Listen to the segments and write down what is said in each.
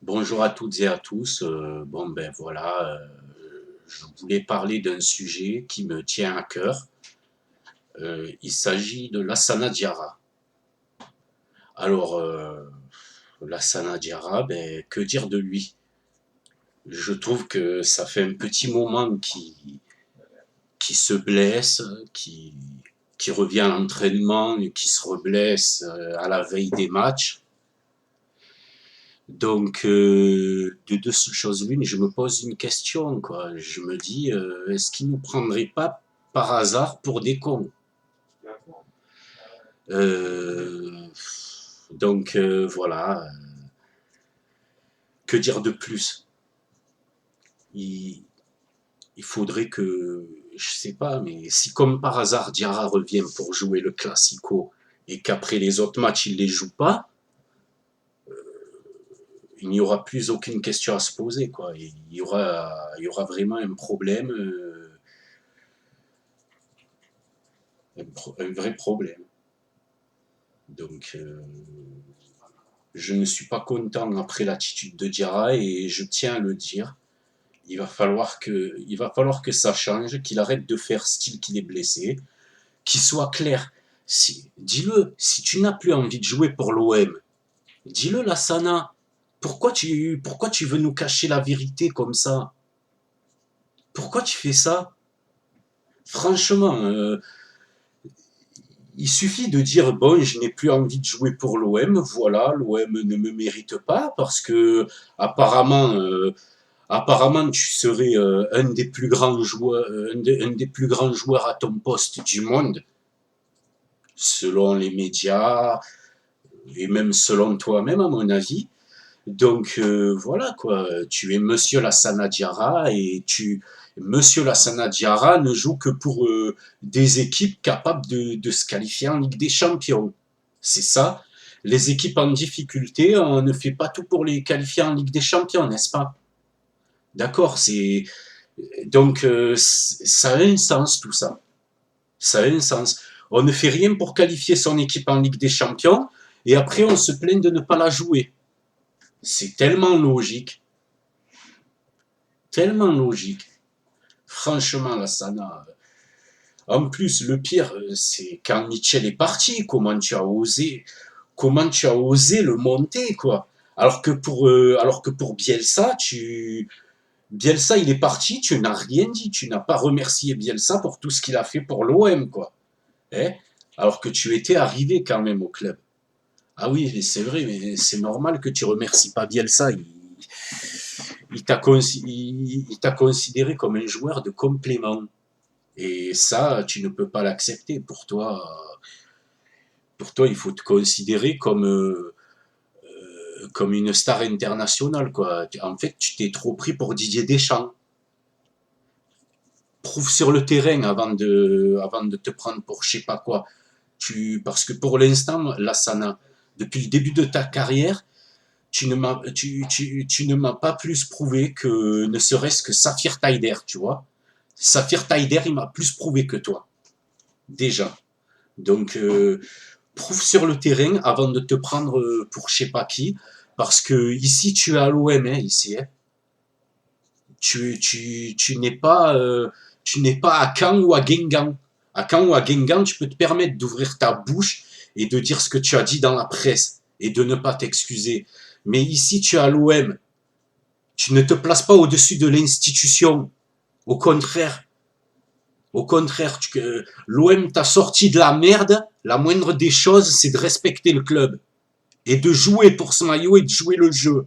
Bonjour à toutes et à tous. Voilà, je voulais parler d'un sujet qui me tient à cœur. Il s'agit de Lassana Diarra. Alors, Lassana Diarra, que dire de lui? Je trouve que ça fait un petit moment qui se blesse, qui revient à l'entraînement, et qui se reblesse à la veille des matchs. Donc, de deux choses l'une, je me pose une question, quoi. Je me dis, est-ce qu'ils nous prendraient pas par hasard pour des cons? Euh, voilà. Que dire de plus? il, il faudrait que, je sais pas, mais si comme par hasard Diarra revient pour jouer le Classico et qu'après les autres matchs il les joue pas, il n'y aura plus aucune question à se poser, quoi. Il y aura vraiment un problème, un vrai problème. Donc, je ne suis pas content après l'attitude de Diarra et je tiens à le dire. Il va falloir que ça change, qu'il arrête de faire style qu'il est blessé, qu'il soit clair. Dis-le, si tu n'as plus envie de jouer pour l'OM, dis-le, Lassana. Pourquoi tu veux nous cacher la vérité comme ça? Pourquoi tu fais ça? Franchement, il suffit de dire bon, je n'ai plus envie de jouer pour l'OM, voilà, l'OM ne me mérite pas parce que apparemment, apparemment tu serais un des plus grands joueurs, un des plus grands joueurs à ton poste du monde, selon les médias et même selon toi-même à mon avis. Donc voilà quoi, tu es Monsieur Lassana Diarra et Monsieur Lassana Diarra ne joue que pour des équipes capables de se qualifier en Ligue des Champions. C'est ça. Les équipes en difficulté, on ne fait pas tout pour les qualifier en Ligue des Champions, n'est-ce pas? D'accord, donc ça a un sens tout ça. Ça a un sens. On ne fait rien pour qualifier son équipe en Ligue des Champions et après on se plaint de ne pas la jouer. C'est tellement logique, tellement logique. Franchement, là, ça n'a. En plus, le pire, c'est quand Mitchell est parti. Comment tu as osé le monter, quoi. Alors que pour Bielsa, Bielsa, il est parti. Tu n'as rien dit. Tu n'as pas remercié Bielsa pour tout ce qu'il a fait pour l'OM, quoi. Hein. Alors que tu étais arrivé quand même au club. Ah oui, c'est vrai, mais c'est normal que tu remercies pas Bielsa. Il t'a considéré comme un joueur de complément. Et ça, tu ne peux pas l'accepter. Pour toi, il faut te considérer comme une star internationale, quoi. En fait, tu t'es trop pris pour Didier Deschamps. Prouve sur le terrain avant de te prendre pour je sais pas quoi. Parce que pour l'instant, Lassana, depuis le début de ta carrière, tu ne m'as pas plus prouvé que ne serait-ce que Saphir Taider, tu vois. Saphir Taider, il m'a plus prouvé que toi, déjà. Donc, prouve sur le terrain avant de te prendre pour je sais pas qui, parce que ici, tu es à l'OM, hein, ici. Hein. Tu n'es pas à Caen ou à Guingamp. À Caen ou à Guingamp, tu peux te permettre d'ouvrir ta bouche et de dire ce que tu as dit dans la presse et de ne pas t'excuser. Mais ici, tu es à l'OM. Tu ne te places pas au-dessus de l'institution. Au contraire, l'OM t'a sorti de la merde. La moindre des choses, c'est de respecter le club et de jouer pour ce maillot et de jouer le jeu.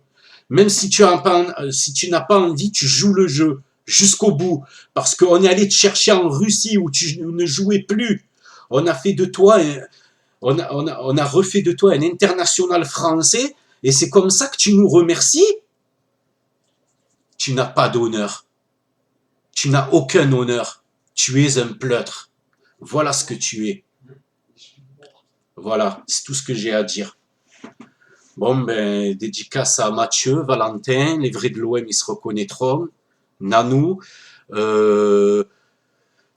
Même si tu n'as pas envie, tu joues le jeu jusqu'au bout. Parce qu'on est allé te chercher en Russie où tu ne jouais plus. On a fait de toi, on a refait de toi un international français et c'est comme ça que tu nous remercies. Tu n'as pas d'honneur. Tu n'as aucun honneur. Tu es un pleutre. Voilà ce que tu es. Voilà, c'est tout ce que j'ai à dire. Bon, dédicace à Mathieu, Valentin, les vrais de l'OM, ils se reconnaîtront. Nanou, euh,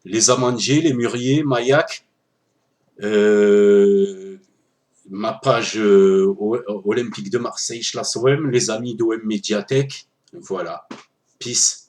les Amandiers, les Muriers, Maillac, euh, ma page Olympique de Marseille, Schlass OM, les amis d'OM Médiathèque. Voilà. Peace.